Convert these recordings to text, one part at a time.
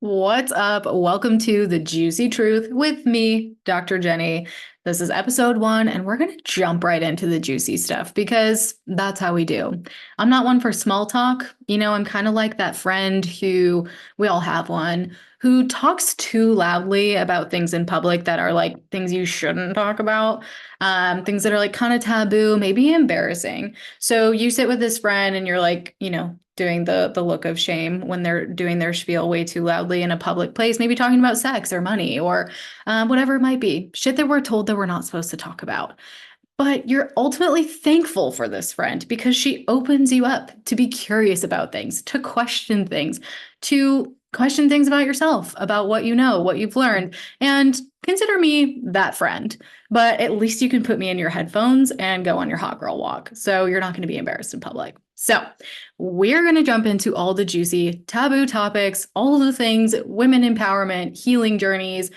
What's up? Welcome to The Juicy Truth with me, Dr. Jenny. This is episode 1, and we're going to jump right into the juicy stuff because that's how we do. I'm not one for small talk. I'm kind of like that friend who we all have one who talks too loudly about things in public that are like things you shouldn't talk about, things that are like kind of taboo, maybe embarrassing. So you sit with this friend and you're like, doing the look of shame when they're doing their spiel way too loudly in a public place, maybe talking about sex or money or whatever it might be, shit that we're told that we're not supposed to talk about. But you're ultimately thankful for this friend because she opens you up to be curious about things, to question things about yourself, about what you know, what you've learned, and consider me that friend. But at least you can put me in your headphones and go on your hot girl walk. So you're not going to be embarrassed in public. So we're going to jump into all the juicy taboo topics, all the things, women empowerment, healing journeys,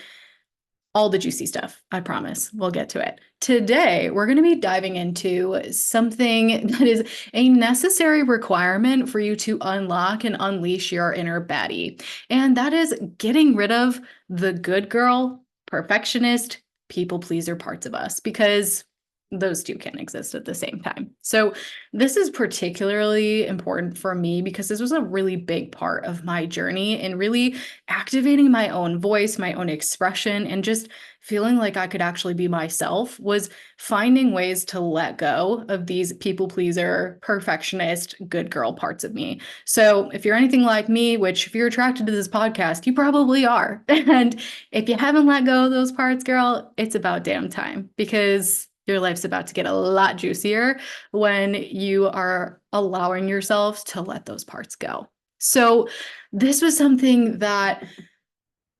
all the juicy stuff. I promise. We'll get to it. Today, we're going to be diving into something that is a necessary requirement for you to unlock and unleash your inner baddie. And that is getting rid of the good girl, perfectionist, people pleaser parts of us because those two can exist at the same time. So, this is particularly important for me because this was a really big part of my journey in really activating my own voice, my own expression, and just feeling like I could actually be myself was finding ways to let go of these people pleaser, perfectionist, good girl parts of me. So, if you're anything like me, which if you're attracted to this podcast, you probably are. And if you haven't let go of those parts, girl, it's about damn time because your life's about to get a lot juicier when you are allowing yourself to let those parts go. So, this was something that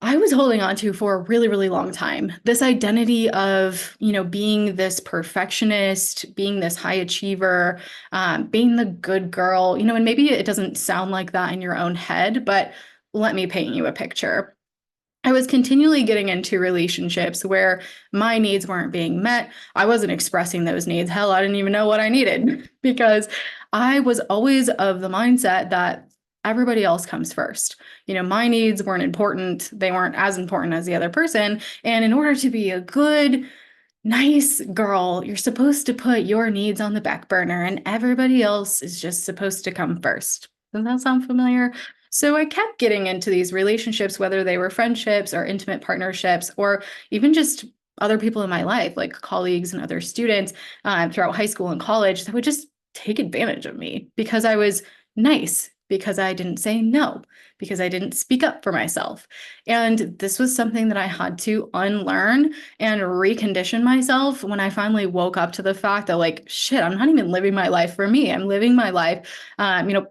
I was holding on to for a really, really long time. This identity of, being this perfectionist, being this high achiever, being the good girl, and maybe it doesn't sound like that in your own head, but let me paint you a picture. I was continually getting into relationships where my needs weren't being met. I wasn't expressing those needs. Hell, I didn't even know what I needed because I was always of the mindset that everybody else comes first. My needs weren't important. They weren't as important as the other person. And in order to be a good, nice girl, you're supposed to put your needs on the back burner and everybody else is just supposed to come first. Does that sound familiar? So I kept getting into these relationships, whether they were friendships or intimate partnerships, or even just other people in my life, like colleagues and other students throughout high school and college that would just take advantage of me because I was nice, because I didn't say no, because I didn't speak up for myself. And this was something that I had to unlearn and recondition myself when I finally woke up to the fact that, like, shit, I'm not even living my life for me. I'm living my life,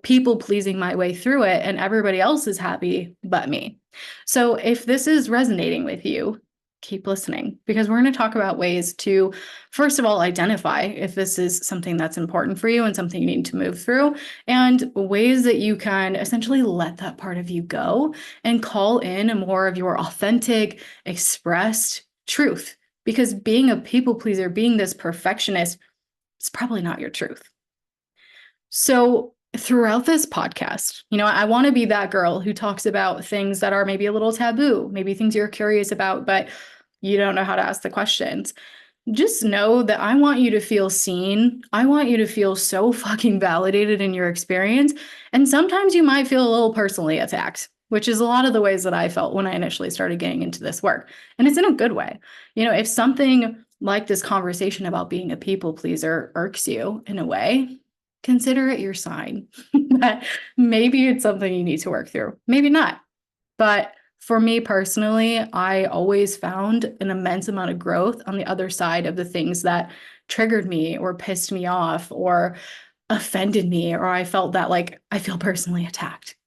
people pleasing my way through it, and everybody else is happy but me. So if this is resonating with you, keep listening because we're going to talk about ways to, first of all, identify if this is something that's important for you and something you need to move through, and ways that you can essentially let that part of you go and call in more of your authentic, expressed truth. Because being a people pleaser, being this perfectionist, it's probably not your truth. So, throughout this podcast, I want to be that girl who talks about things that are maybe a little taboo, maybe things you're curious about, but you don't know how to ask the questions. Just know that I want you to feel seen. I want you to feel so fucking validated in your experience. And sometimes you might feel a little personally attacked, which is a lot of the ways that I felt when I initially started getting into this work. And it's in a good way. If something like this conversation about being a people pleaser irks you in a way, consider it your sign that maybe it's something you need to work through. Maybe not. But for me personally, I always found an immense amount of growth on the other side of the things that triggered me or pissed me off or offended me, or I felt that like I feel personally attacked.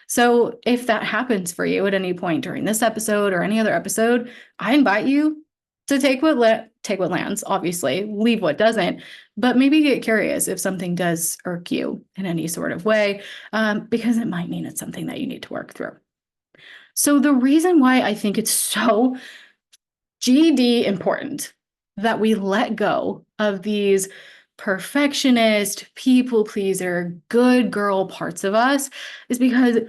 So if that happens for you at any point during this episode or any other episode, I invite you to take what lands, obviously, leave what doesn't, but maybe get curious if something does irk you in any sort of way, because it might mean it's something that you need to work through. So the reason why I think it's so GD important that we let go of these perfectionist, people pleaser, good girl parts of us is because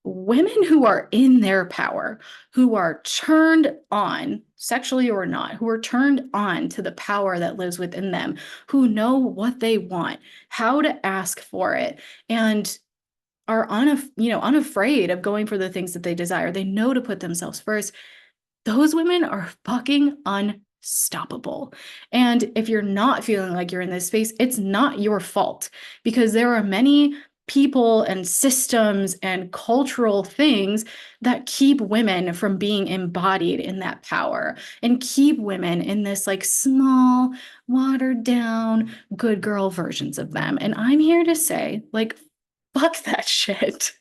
women who are in their power, who are turned on, sexually or not, who are turned on to the power that lives within them, who know what they want, how to ask for it, and are unafraid of going for the things that they desire. They know to put themselves first. Those women are fucking unstoppable. And if you're not feeling like you're in this space, it's not your fault, because there are many people and systems and cultural things that keep women from being embodied in that power and keep women in this like small, watered down, good girl versions of them. And I'm here to say, like, fuck that shit.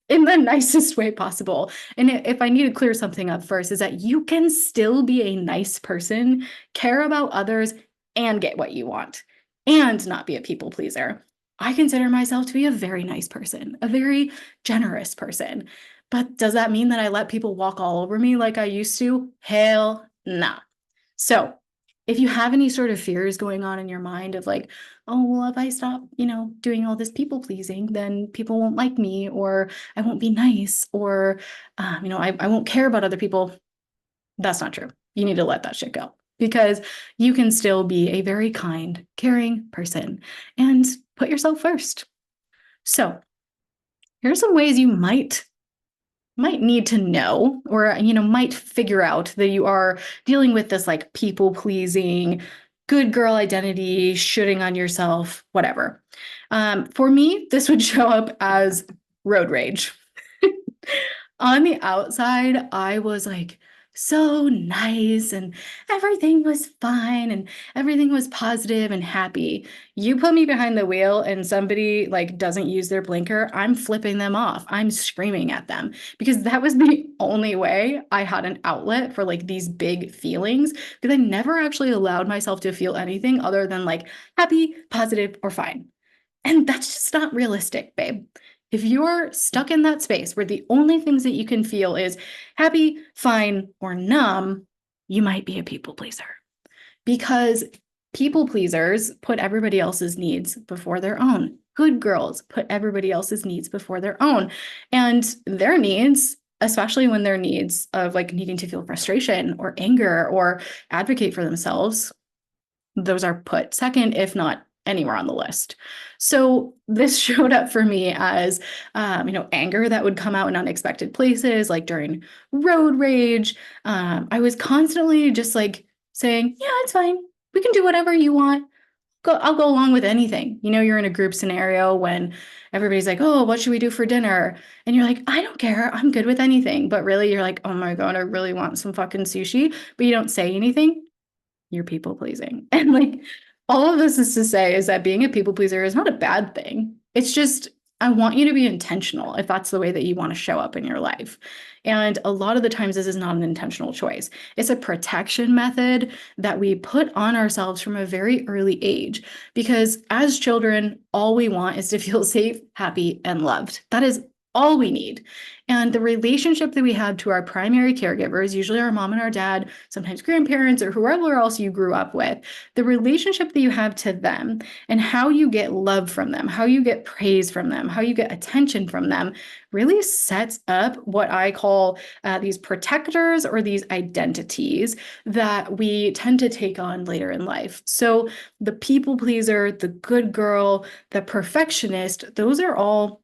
In the nicest way possible. And if I need to clear something up first, is that you can still be a nice person, care about others, and get what you want, and not be a people pleaser. I consider myself to be a very nice person, a very generous person. But does that mean that I let people walk all over me like I used to? Hell nah. So if you have any sort of fears going on in your mind of like, oh, well, if I stop, doing all this people pleasing, then people won't like me, or I won't be nice, or, I won't care about other people. That's not true. You need to let that shit go, because you can still be a very kind, caring person and put yourself first. So here's some ways you might need to know, or might figure out that you are dealing with this like people pleasing, good girl identity, shooting on yourself, whatever. For me, this would show up as road rage. On the outside, I was like so nice and everything was fine and everything was positive and happy. You put me behind the wheel and somebody like doesn't use their blinker, I'm flipping them off. I'm screaming at them, because that was the only way I had an outlet for like these big feelings, because I never actually allowed myself to feel anything other than like happy, positive, or fine. And that's just not realistic, babe. If you're stuck in that space where the only things that you can feel is happy, fine, or numb, you might be a people pleaser, because people pleasers put everybody else's needs before their own. Good girls put everybody else's needs before their own. And their needs, especially when their needs of like needing to feel frustration or anger or advocate for themselves, those are put second, if not anywhere on the list. So this showed up for me as, anger that would come out in unexpected places, like during road rage. I was constantly just like saying, yeah, it's fine. We can do whatever you want. I'll go along with anything. You're in a group scenario when everybody's like, oh, what should we do for dinner? And you're like, I don't care. I'm good with anything. But really, you're like, oh my God, I really want some fucking sushi. But you don't say anything. You're people pleasing. And like, all of this is to say is that being a people pleaser is not a bad thing. It's just, I want you to be intentional if that's the way that you want to show up in your life. And a lot of the times, this is not an intentional choice. It's a protection method that we put on ourselves from a very early age, because as children, all we want is to feel safe, happy, and loved. That is all we need. And the relationship that we had to our primary caregivers, usually our mom and our dad, sometimes grandparents or whoever else you grew up with, the relationship that you have to them and how you get love from them, how you get praise from them, how you get attention from them, really sets up what I call these protectors, or these identities that we tend to take on later in life. So the people pleaser, the good girl, the perfectionist, those are all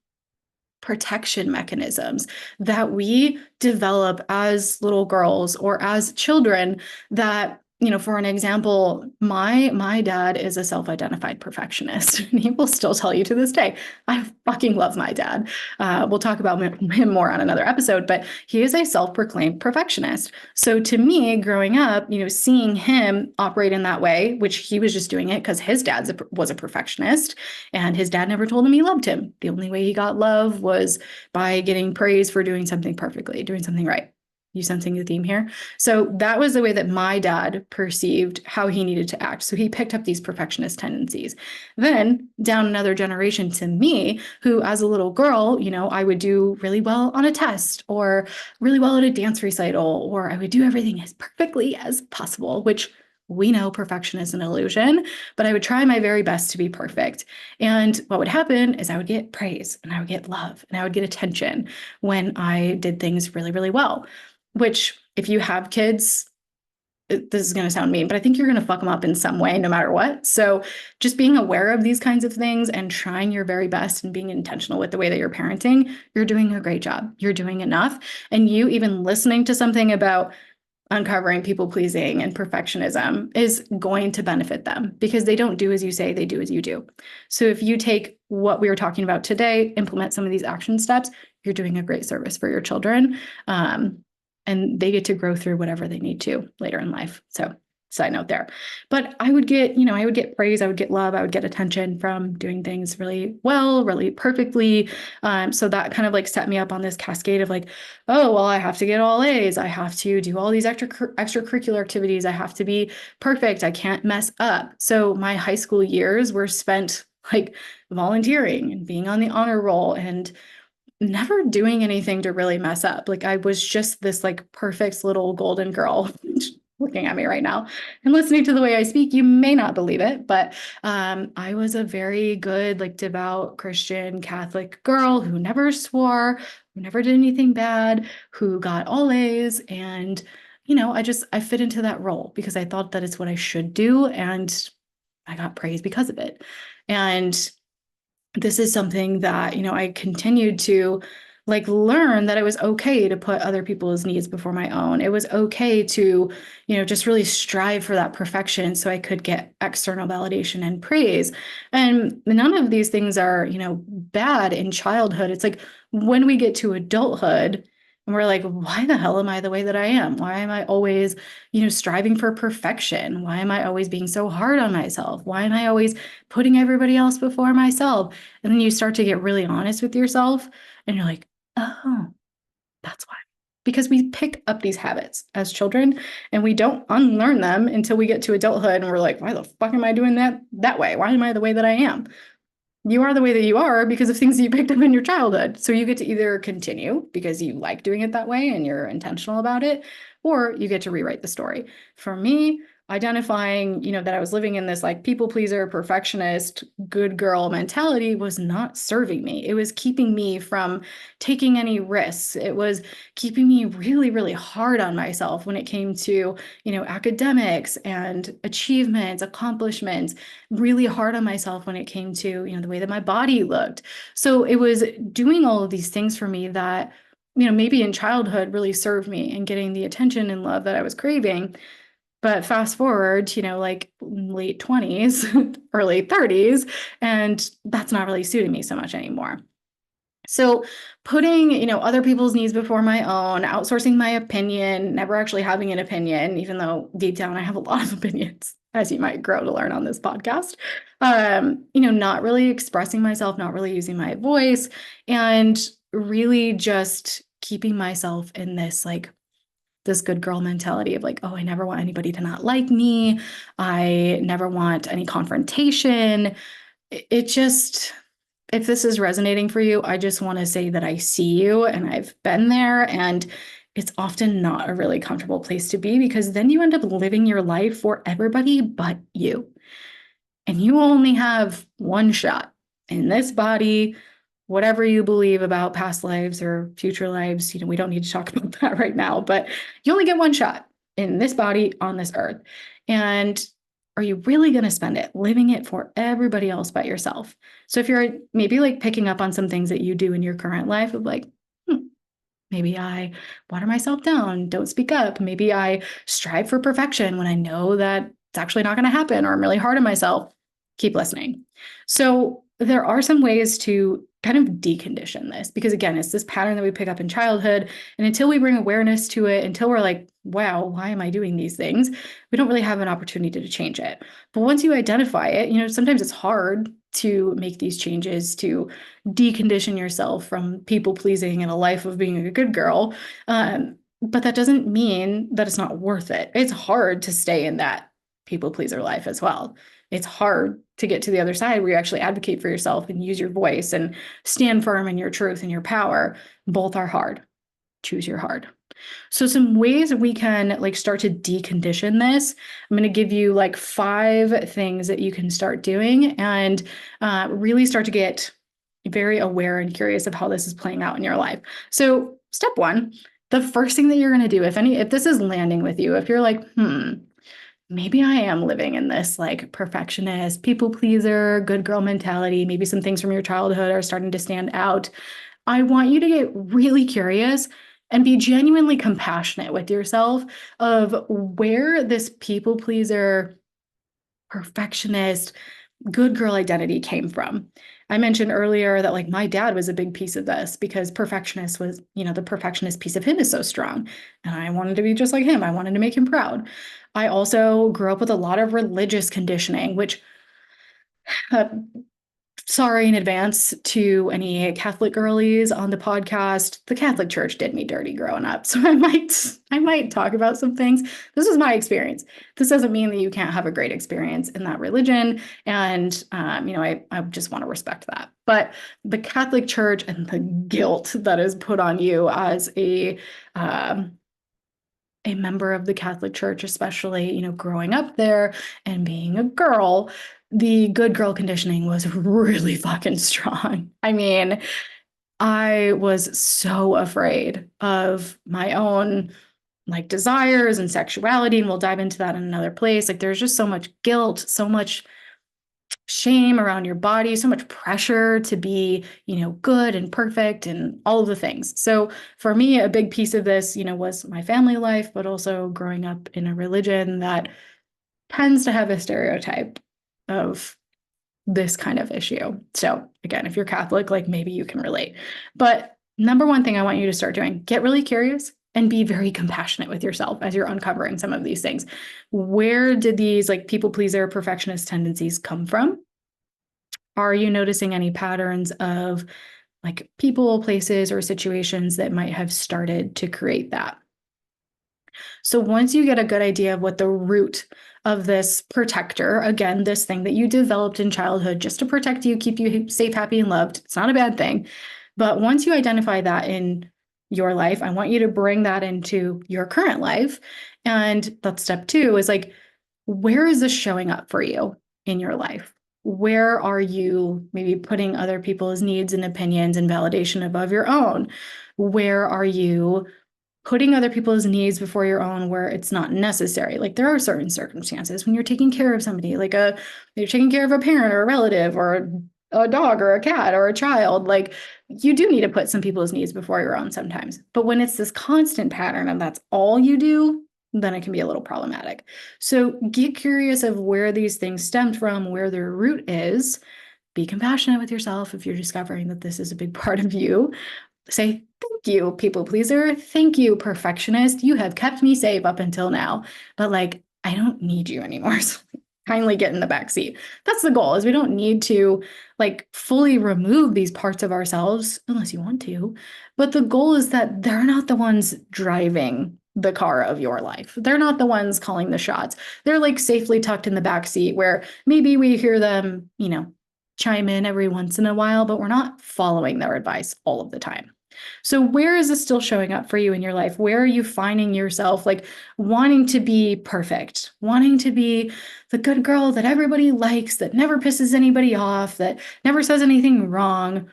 protection mechanisms that we develop as little girls or as children that, for an example, my dad is a self-identified perfectionist. He will still tell you to this day, I fucking love my dad. We'll talk about him more on another episode, but he is a self-proclaimed perfectionist. So to me, growing up, seeing him operate in that way, which he was just doing it because his dad was a perfectionist, and his dad never told him he loved him. The only way he got love was by getting praise for doing something perfectly, doing something right. You sensing the theme here? So that was the way that my dad perceived how he needed to act. So he picked up these perfectionist tendencies. Then down another generation to me, who as a little girl, I would do really well on a test or really well at a dance recital, or I would do everything as perfectly as possible, which we know perfection is an illusion, but I would try my very best to be perfect. And what would happen is I would get praise and I would get love and I would get attention when I did things really, really well, which if you have kids, this is going to sound mean, but I think you're going to fuck them up in some way, no matter what. So just being aware of these kinds of things and trying your very best and being intentional with the way that you're parenting, you're doing a great job. You're doing enough. And you even listening to something about uncovering people pleasing and perfectionism is going to benefit them because they don't do as you say, they do as you do. So if you take what we were talking about today, implement some of these action steps, you're doing a great service for your children. And they get to grow through whatever they need to later in life. So side note there. But I would get, I would get praise, I would get love, I would get attention from doing things really well, really perfectly. So that kind of like set me up on this cascade of like, oh, well, I have to get all A's. I have to do all these extracurricular activities. I have to be perfect. I can't mess up. So my high school years were spent like volunteering and being on the honor roll and never doing anything to really mess up. Like I was just this like perfect little golden girl. Looking at me right now and listening to the way I speak, you may not believe it, but I was a very good, like devout Christian Catholic girl who never swore, who never did anything bad, who got all A's. And, I fit into that role because I thought that it's what I should do. And I got praise because of it. And this is something that, I continued to like learn that it was okay to put other people's needs before my own. It was okay to, just really strive for that perfection so I could get external validation and praise. And none of these things are, bad in childhood. It's like when we get to adulthood, and we're like, why the hell am I the way that I am? Why am I always, striving for perfection? Why am I always being so hard on myself? Why am I always putting everybody else before myself? And then you start to get really honest with yourself and you're like, oh, that's why. Because we pick up these habits as children and we don't unlearn them until we get to adulthood and we're like, why the fuck am I doing that way? Why am I the way that I am? You are the way that you are because of things that you picked up in your childhood. So you get to either continue because you like doing it that way and you're intentional about it, or you get to rewrite the story. For me, identifying, that I was living in this like people pleaser, perfectionist, good girl mentality was not serving me. It was keeping me from taking any risks. It was keeping me really, really hard on myself when it came to, academics and achievements, accomplishments, really hard on myself when it came to, the way that my body looked. So it was doing all of these things for me that, maybe in childhood really served me in getting the attention and love that I was craving. But fast forward, like late 20s, early 30s, and that's not really suiting me so much anymore. So putting, other people's needs before my own, outsourcing my opinion, never actually having an opinion, even though deep down I have a lot of opinions, as you might grow to learn on this podcast. Not really expressing myself, not really using my voice, and really just keeping myself in this like this good girl mentality of like, oh, I never want anybody to not like me. I never want any confrontation. It just, if this is resonating for you, I just want to say that I see you and I've been there. And it's often not a really comfortable place to be because then you end up living your life for everybody but you. And you only have one shot in this body. Whatever you believe about past lives or future lives, we don't need to talk about that right now, but you only get one shot in this body on this earth. And are you really going to spend it living it for everybody else but yourself? So if you're maybe like picking up on some things that you do in your current life of like, maybe I water myself down, don't speak up. Maybe I strive for perfection when I know that it's actually not going to happen, or I'm really hard on myself. Keep listening. So there are some ways to kind of decondition this because again, it's this pattern that we pick up in childhood. And until we bring awareness to it, until we're like, wow, why am I doing these things? We don't really have an opportunity to change it. But once you identify it, sometimes it's hard to make these changes, to decondition yourself from people pleasing and a life of being a good girl. But that doesn't mean that it's not worth it. It's hard to stay in that people pleaser life as well. It's hard to get to the other side where you actually advocate for yourself and use your voice and stand firm in your truth and your power. Both are hard. choose your hard. So some ways we can like start to decondition this. I'm going to give you like 5 things that you can start doing and really start to get very aware and curious of how this is playing out in your life. So step 1, the first thing that you're going to do, if this is landing with you, if you're like, maybe I am living in this like perfectionist, people pleaser, good girl mentality, maybe some things from your childhood are starting to stand out. I want you to get really curious and be genuinely compassionate with yourself of where this people pleaser, perfectionist, good girl identity came from. I mentioned earlier that like my dad was a big piece of this because perfectionist was, the perfectionist piece of him is so strong. And I wanted to be just like him. I wanted to make him proud. I also grew up with a lot of religious conditioning, which uh, sorry in advance to any Catholic girlies on the podcast. The Catholic Church did me dirty growing up, so I might talk about some things. This is my experience. This doesn't mean that you can't have a great experience in that religion, and I just want to respect that. But the Catholic Church and the guilt that is put on you as a member of the Catholic Church, especially, growing up there and being a girl, the good girl conditioning was really fucking strong. I mean, I was so afraid of my own like desires and sexuality, and we'll dive into that in another place. Like there's just so much guilt, so much shame around your body, so much pressure to be, good and perfect and all of the things. So for me, a big piece of this, was my family life, but also growing up in a religion that tends to have a stereotype of this kind of issue. So again, if you're Catholic, like maybe you can relate. But number one thing I want you to start doing, get really curious and be very compassionate with yourself as you're uncovering some of these things. Where did these like people pleaser, perfectionist tendencies come from? Are you noticing any patterns of like people, places, or situations that might have started to create that? So once you get a good idea of what the root of this protector, again, this thing that you developed in childhood just to protect you, keep you safe, happy, and loved, it's not a bad thing. But once you identify that in your life, I want you to bring that into your current life. And that's step 2 is like, where is this showing up for you in your life? Where are you maybe putting other people's needs and opinions and validation above your own? Where are you putting other people's needs before your own where it's not necessary? Like there are certain circumstances when you're taking care of somebody, like you're taking care of a parent or a relative or a dog or a cat or a child, like you do need to put some people's needs before your own sometimes. But when it's this constant pattern and that's all you do, then it can be a little problematic. So get curious of where these things stemmed from, where their root is. Be compassionate with yourself if you're discovering that this is a big part of you. Say, thank you, people pleaser. Thank you, perfectionist. You have kept me safe up until now. But like, I don't need you anymore. So kindly get in the back seat. That's the goal, is we don't need to like fully remove these parts of ourselves unless you want to. But the goal is that they're not the ones driving the car of your life. They're not the ones calling the shots. They're like safely tucked in the back seat where maybe we hear them, chime in every once in a while, but we're not following their advice all of the time. So where is this still showing up for you in your life? Where are you finding yourself like wanting to be perfect, wanting to be the good girl that everybody likes, that never pisses anybody off, that never says anything wrong?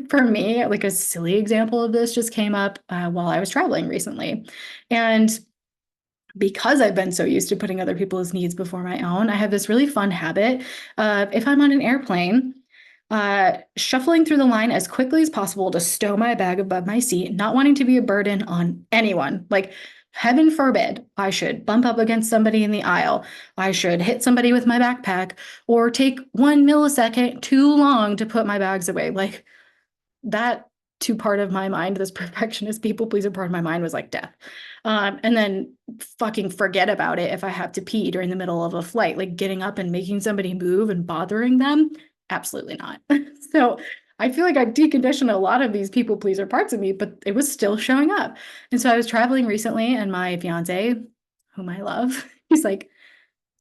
For me, like a silly example of this just came up while I was traveling recently. And because I've been so used to putting other people's needs before my own, I have this really fun habit of if I'm on an airplane, shuffling through the line as quickly as possible to stow my bag above my seat, not wanting to be a burden on anyone. Like, heaven forbid, I should bump up against somebody in the aisle. I should hit somebody with my backpack or take 1 millisecond too long to put my bags away. Like, that part of my mind, this perfectionist people pleaser part of my mind was like death. And then fucking forget about it if I have to pee during the middle of a flight, like getting up and making somebody move and bothering them. Absolutely not. So I feel like I deconditioned a lot of these people pleaser parts of me, but it was still showing up. And so I was traveling recently and my fiance, whom I love, he's like,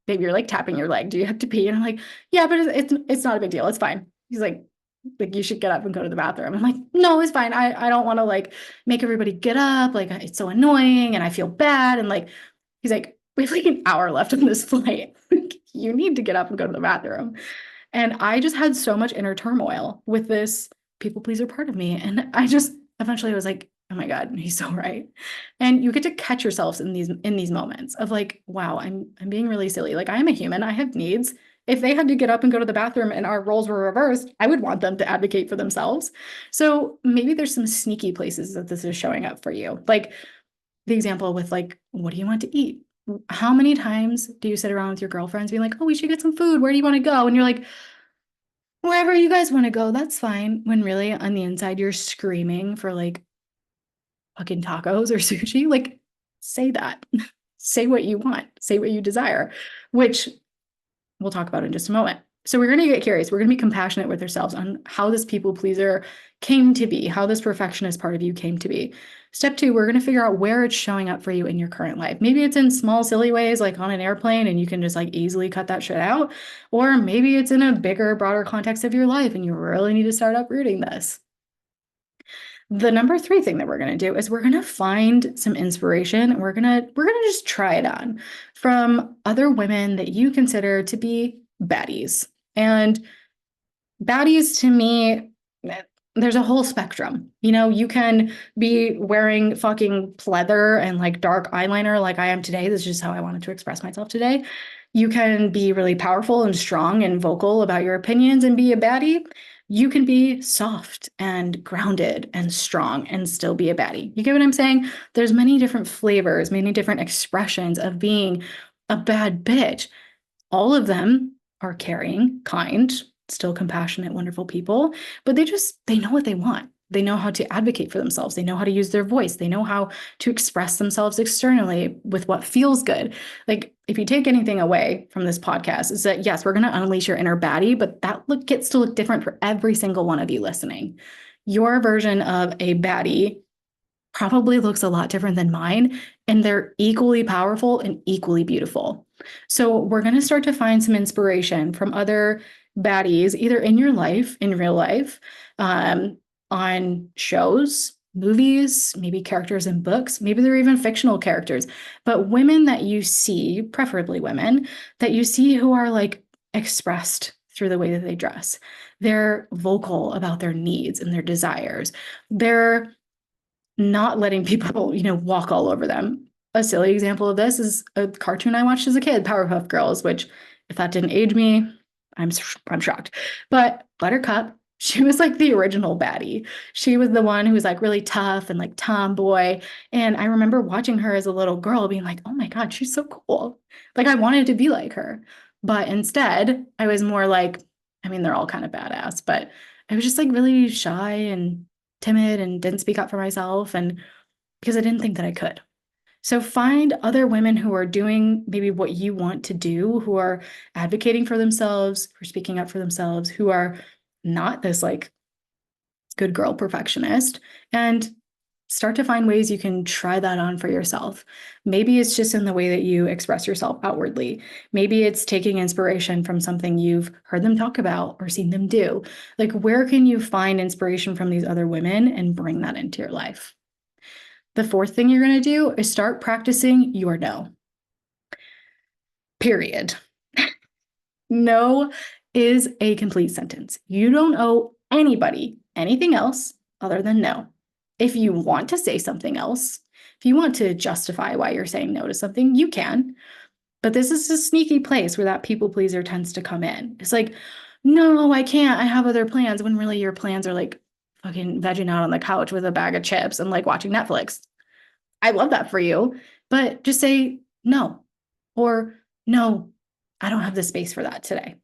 babe, you're like tapping your leg. Do you have to pee? And I'm like, yeah, but it's not a big deal. It's fine. He's like, Like, you should get up and go to the bathroom. I'm like, no, it's fine. I don't want to like make everybody get up. Like, it's so annoying and I feel bad. And like, he's like, we have like an hour left on this flight. You need to get up and go to the bathroom. And I just had so much inner turmoil with this people pleaser part of me. And I just eventually was like, oh my God, he's so right. And you get to catch yourselves in these moments of like, wow, I'm being really silly. Like, I am a human. I have needs. If they had to get up and go to the bathroom and our roles were reversed, I would want them to advocate for themselves. So maybe there's some sneaky places that this is showing up for you. Like the example with like, what do you want to eat? How many times do you sit around with your girlfriends being like, oh, we should get some food. Where do you want to go? And you're like, wherever you guys want to go, that's fine. When really on the inside, you're screaming for like fucking tacos or sushi. Like, say that. Say what you want. Say what you desire, which we'll talk about in just a moment. So we're going to get curious. We're going to be compassionate with ourselves on how this people pleaser came to be, how this perfectionist part of you came to be. Step 2, we're going to figure out where it's showing up for you in your current life. Maybe it's in small, silly ways, like on an airplane, and you can just like easily cut that shit out. Or maybe it's in a bigger, broader context of your life, and you really need to start uprooting this. The number 3 thing that we're going to do is we're going to find some inspiration. We're going to just try it on from other women that you consider to be baddies. And baddies to me, there's a whole spectrum. You know, you can be wearing fucking pleather and like dark eyeliner like I am today. This is just how I wanted to express myself today. You can be really powerful and strong and vocal about your opinions and be a baddie. You can be soft and grounded and strong and still be a baddie. You get what I'm saying? There's many different flavors, many different expressions of being a bad bitch. All of them are caring, kind, still compassionate, wonderful people, but they know what they want. They know how to advocate for themselves. They know how to use their voice. They know how to express themselves externally with what feels good. Like, if you take anything away from this podcast, is that yes, we're going to unleash your inner baddie, but that gets to look different for every single one of you listening. Your version of a baddie probably looks a lot different than mine, and they're equally powerful and equally beautiful. So we're going to start to find some inspiration from other baddies, either in your life, in real life, on shows, movies, maybe characters in books, maybe they're even fictional characters, but women that you see, preferably women, that you see who are like expressed through the way that they dress. They're vocal about their needs and their desires. They're not letting people, walk all over them. A silly example of this is a cartoon I watched as a kid, Powerpuff Girls, which if that didn't age me, I'm shocked. But Buttercup, she was like the original baddie. She was the one who was like really tough and like tomboy. And I remember watching her as a little girl being like, oh my God, she's so cool. Like, I wanted to be like her. But instead, I was more like, I mean, they're all kind of badass, but I was just like really shy and timid and didn't speak up for myself, and because I didn't think that I could. So find other women who are doing maybe what you want to do, who are advocating for themselves, who are speaking up for themselves, who are not this like good girl perfectionist, and start to find ways you can try that on for yourself. Maybe it's just in the way that you express yourself outwardly. Maybe it's taking inspiration from something you've heard them talk about or seen them do. Like, where can you find inspiration from these other women and bring that into your life? The 4th thing you're going to do is start practicing your no. Period. No is a complete sentence. You don't owe anybody anything else other than no. If you want to say something else, if you want to justify why you're saying no to something, you can. But this is a sneaky place where that people pleaser tends to come in. It's like, no, I can't. I have other plans, when really your plans are like fucking vegging out on the couch with a bag of chips and like watching Netflix. I love that for you, but just say no, or no, I don't have the space for that today.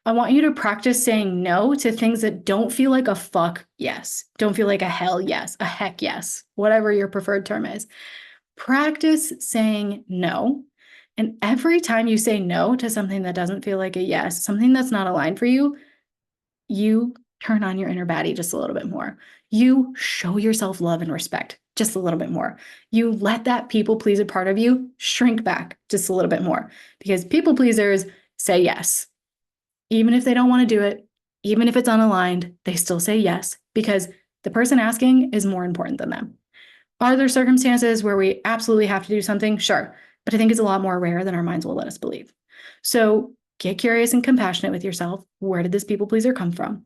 I want you to practice saying no to things that don't feel like a fuck yes, don't feel like a hell yes, a heck yes, whatever your preferred term is. Practice saying no. And every time you say no to something that doesn't feel like a yes, something that's not aligned for you, you turn on your inner baddie just a little bit more. You show yourself love and respect just a little bit more. You let that people pleaser part of you shrink back just a little bit more, because people pleasers say yes. Even if they don't want to do it, Even if it's unaligned, they still say yes because the person asking is more important than them. Are there circumstances where we absolutely have to do something? Sure. But I think it's a lot more rare than our minds will let us believe. So get curious and compassionate with yourself. Where did this people pleaser come from?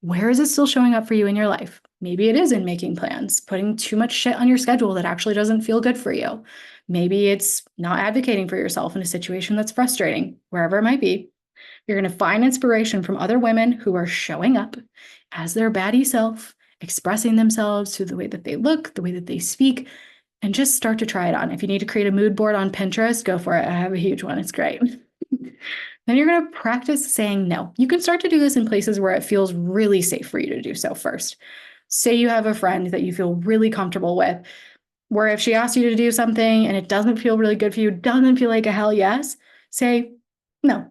Where is it still showing up for you in your life? Maybe it is in making plans, putting too much shit on your schedule that actually doesn't feel good for you. Maybe it's not advocating for yourself in a situation that's frustrating, wherever it might be. You're going to find inspiration from other women who are showing up as their baddie self, expressing themselves through the way that they look, the way that they speak, and just start to try it on. If you need to create a mood board on Pinterest, go for it. I have a huge one. It's great. Then you're going to practice saying no. You can start to do this in places where it feels really safe for you to do so first. Say you have a friend that you feel really comfortable with, where if she asks you to do something and it doesn't feel really good for you, doesn't feel like a hell yes, say no.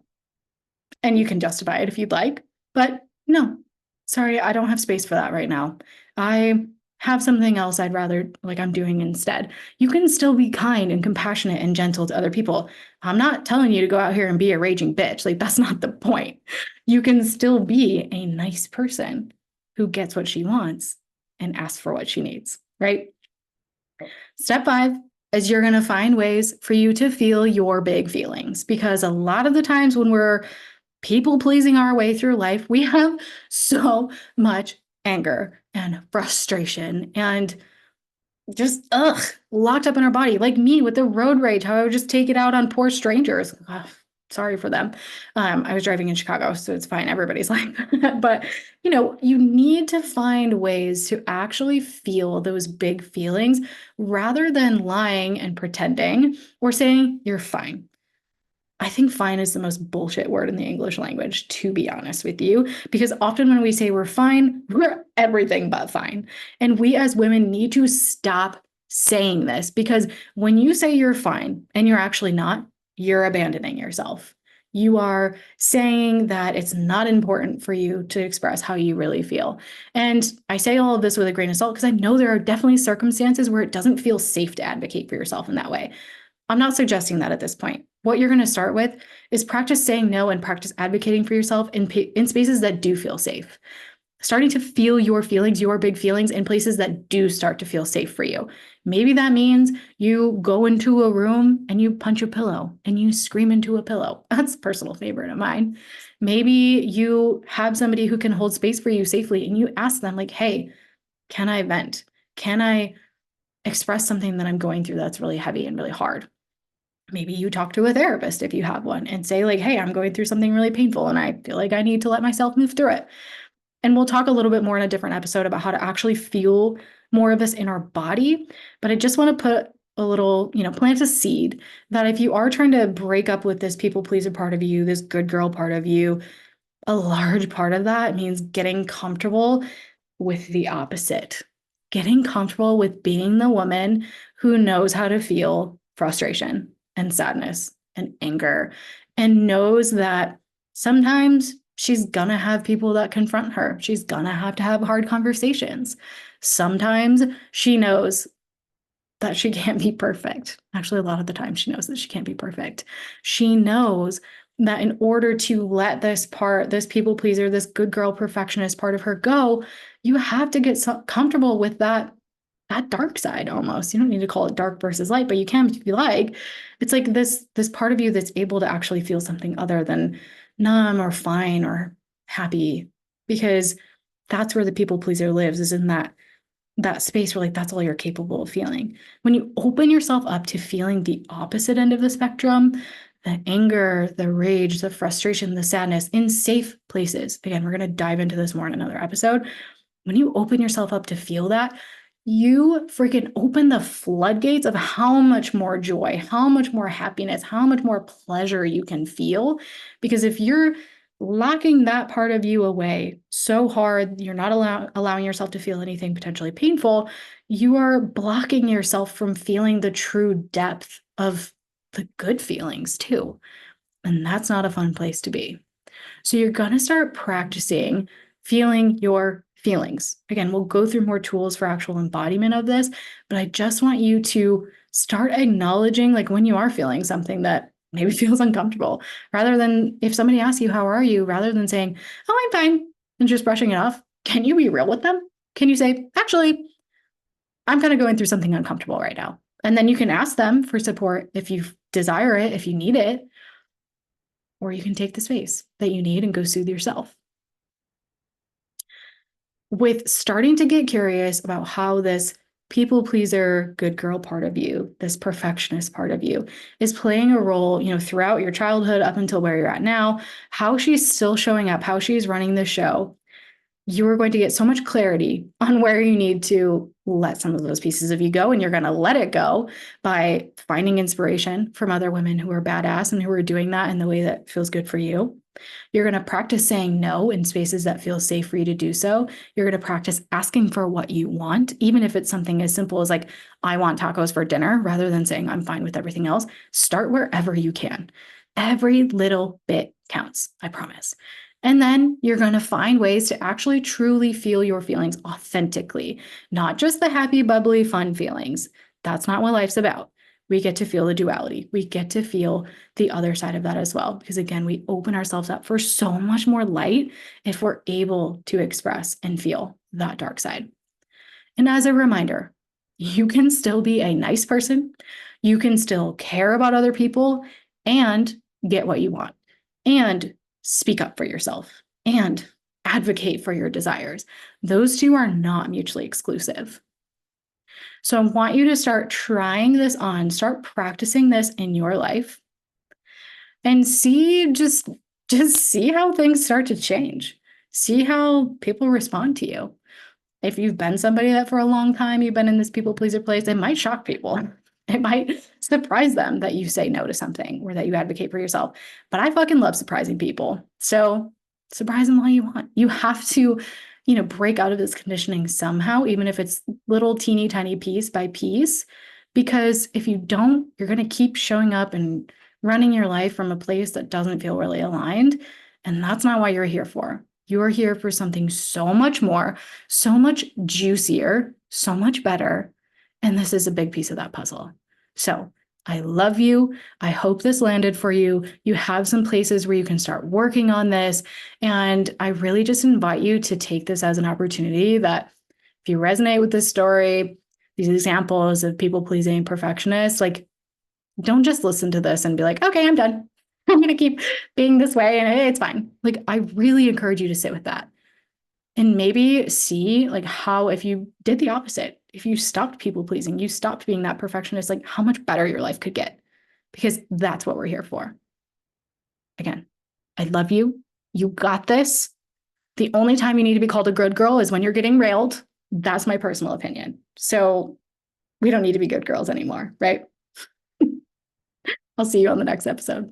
And you can justify it if you'd like, but no, sorry, I don't have space for that right now. I have something else I'd rather I'm doing instead. You can still be kind and compassionate and gentle to other people. I'm not telling you to go out here and be a raging bitch. That's not the point. You can still be a nice person who gets what she wants and asks for what she needs, right? Step 5 is you're going to find ways for you to feel your big feelings, because a lot of the times when we're people pleasing our way through life, we have so much anger and frustration and just locked up in our body, like me with the road rage, how I would just take it out on poor strangers. Ugh, sorry for them. I was driving in Chicago, so it's fine. Everybody's like that. But you need to find ways to actually feel those big feelings rather than lying and pretending or saying you're fine. I think fine is the most bullshit word in the English language, to be honest with you, because often when we say we're fine, we're everything but fine. And we as women need to stop saying this, because when you say you're fine and you're actually not, you're abandoning yourself. You are saying that it's not important for you to express how you really feel. And I say all of this with a grain of salt because I know there are definitely circumstances where it doesn't feel safe to advocate for yourself in that way. I'm not suggesting that at this point. What you're going to start with is practice saying no and practice advocating for yourself in spaces that do feel safe. Starting to feel your feelings, your big feelings, in places that do start to feel safe for you. Maybe that means you go into a room and you punch a pillow and you scream into a pillow. That's a personal favorite of mine. Maybe you have somebody who can hold space for you safely and you ask them hey, can I vent? Can I express something that I'm going through that's really heavy and really hard? Maybe you talk to a therapist if you have one and say hey, I'm going through something really painful and I feel like I need to let myself move through it. And we'll talk a little bit more in a different episode about how to actually feel more of this in our body. But I just want to put a little, plant a seed that if you are trying to break up with this people pleaser part of you, this good girl part of you, a large part of that means getting comfortable with the opposite. Getting comfortable with being the woman who knows how to feel frustration and sadness and anger and knows that sometimes she's gonna have people that confront her. She's gonna have to have hard conversations. Sometimes she knows that she can't be perfect. Actually, a lot of the time she knows that she can't be perfect. She knows that in order to let this people pleaser, this good girl perfectionist part of her go, you have to get comfortable with that dark side almost. You don't need to call it dark versus light, but you can if you like. It's like this part of you that's able to actually feel something other than numb or fine or happy, because that's where the people pleaser lives, is in that space where that's all you're capable of feeling. When you open yourself up to feeling the opposite end of the spectrum, the anger, the rage, the frustration, the sadness in safe places. Again, we're going to dive into this more in another episode. When you open yourself up to feel that, you freaking open the floodgates of how much more joy, how much more happiness, how much more pleasure you can feel. Because if you're locking that part of you away so hard, you're not allowing yourself to feel anything potentially painful, you are blocking yourself from feeling the true depth of the good feelings too. And that's not a fun place to be. So you're going to start practicing feeling your feelings. Again, we'll go through more tools for actual embodiment of this, but I just want you to start acknowledging when you are feeling something that maybe feels uncomfortable, rather than if somebody asks you, how are you? Rather than saying, oh, I'm fine. and just brushing it off, can you be real with them? Can you say, actually, I'm kind of going through something uncomfortable right now? And then you can ask them for support if you desire it, if you need it, or you can take the space that you need and go soothe yourself. With starting to get curious about how this people pleaser, good girl part of you, this perfectionist part of you is playing a role, throughout your childhood up until where you're at now, how she's still showing up, how she's running the show, you are going to get so much clarity on where you need to let some of those pieces of you go. And you're going to let it go by finding inspiration from other women who are badass and who are doing that in the way that feels good for you. You're going to practice saying no in spaces that feel safe for you to do so. You're going to practice asking for what you want, even if it's something as simple as like, I want tacos for dinner, rather than saying I'm fine with everything else. Start wherever you can. Every little bit counts, I promise. And then you're going to find ways to actually truly feel your feelings authentically, not just the happy, bubbly, fun feelings. That's not what life's about. We get to feel the duality. We get to feel the other side of that as well. Because again, we open ourselves up for so much more light if we're able to express and feel that dark side. And as a reminder, you can still be a nice person. You can still care about other people and get what you want and speak up for yourself and advocate for your desires. Those two are not mutually exclusive. So I want you to start trying this on, start practicing this in your life and see just see how things start to change. See how people respond to you. If you've been somebody that for a long time, you've been in this people pleaser place, it might shock people. It might surprise them that you say no to something or that you advocate for yourself. But I fucking love surprising people. So surprise them all you want. You have to, break out of this conditioning somehow, even if it's little teeny tiny piece by piece. Because if you don't, you're going to keep showing up and running your life from a place that doesn't feel really aligned. And that's not what you're here for. You're here for something so much more, so much juicier, so much better. And this is a big piece of that puzzle. So I love you. I hope this landed for you. You have some places where you can start working on this. And I really just invite you to take this as an opportunity that if you resonate with this story, these examples of people pleasing perfectionists, like, don't just listen to this and be like, okay, I'm done. I'm going to keep being this way and it's fine. Like, I really encourage you to sit with that and maybe see like how, if you did the opposite, if you stopped people pleasing, you stopped being that perfectionist, like how much better your life could get, because that's what we're here for. Again, I love you. You got this. The only time you need to be called a good girl is when you're getting railed. That's my personal opinion. So we don't need to be good girls anymore, right? I'll see you on the next episode.